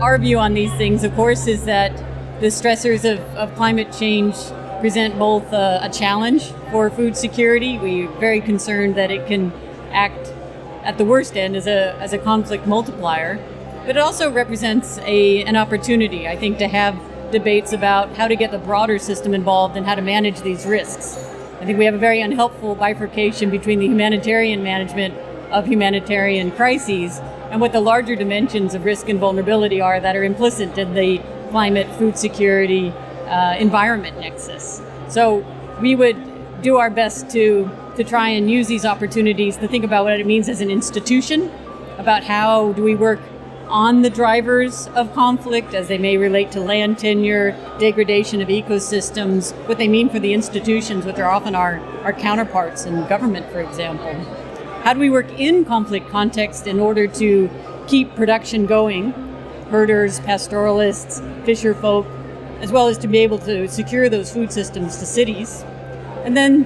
our view on these things, of course, is that the stressors of climate change present both a challenge for food security. We're very concerned that it can act at the worst end as a conflict multiplier, but it also represents an opportunity, I think, to have debates about how to get the broader system involved and how to manage these risks. I think we have a very unhelpful bifurcation between the humanitarian management of humanitarian crises and what the larger dimensions of risk and vulnerability are that are implicit in the climate, food security, environment nexus. So we would do our best to try and use these opportunities to think about what it means as an institution, about how do we work on the drivers of conflict as they may relate to land tenure, degradation of ecosystems, what they mean for the institutions, which are often our counterparts in government, for example. How do we work in conflict context in order to keep production going, herders, pastoralists, fisher folk, as well as to be able to secure those food systems to cities? And then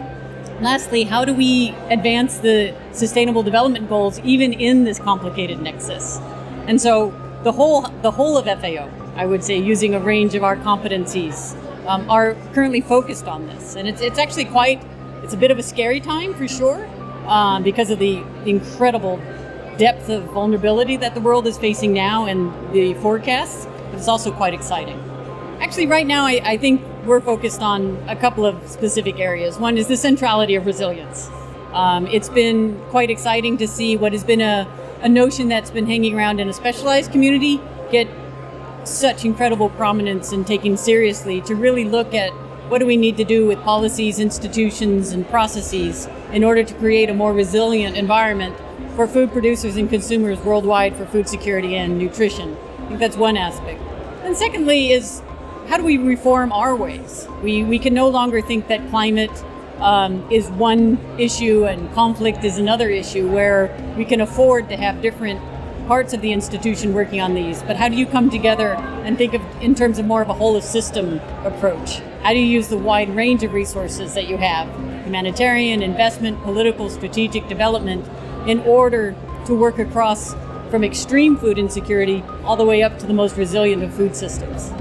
lastly, how do we advance the sustainable development goals even in this complicated nexus? And so the whole of FAO, I would say, using a range of our competencies, are currently focused on this. And it's actually it's a bit of a scary time for sure, because of the incredible depth of vulnerability that the world is facing now and the forecasts, but it's also quite exciting. Actually, right now, I think we're focused on a couple of specific areas. One is the centrality of resilience. It's been quite exciting to see what has been a notion that's been hanging around in a specialized community get such incredible prominence and taken seriously, to really look at what do we need to do with policies, institutions, and processes in order to create a more resilient environment for food producers and consumers worldwide for food security and nutrition. I think that's one aspect. And secondly is, how do we reform our ways? We can no longer think that climate is one issue and conflict is another issue, where we can afford to have different parts of the institution working on these. But how do you come together and think of in terms of more of a whole of system approach? How do you use the wide range of resources that you have, humanitarian, investment, political, strategic development, in order to work across from extreme food insecurity all the way up to the most resilient of food systems?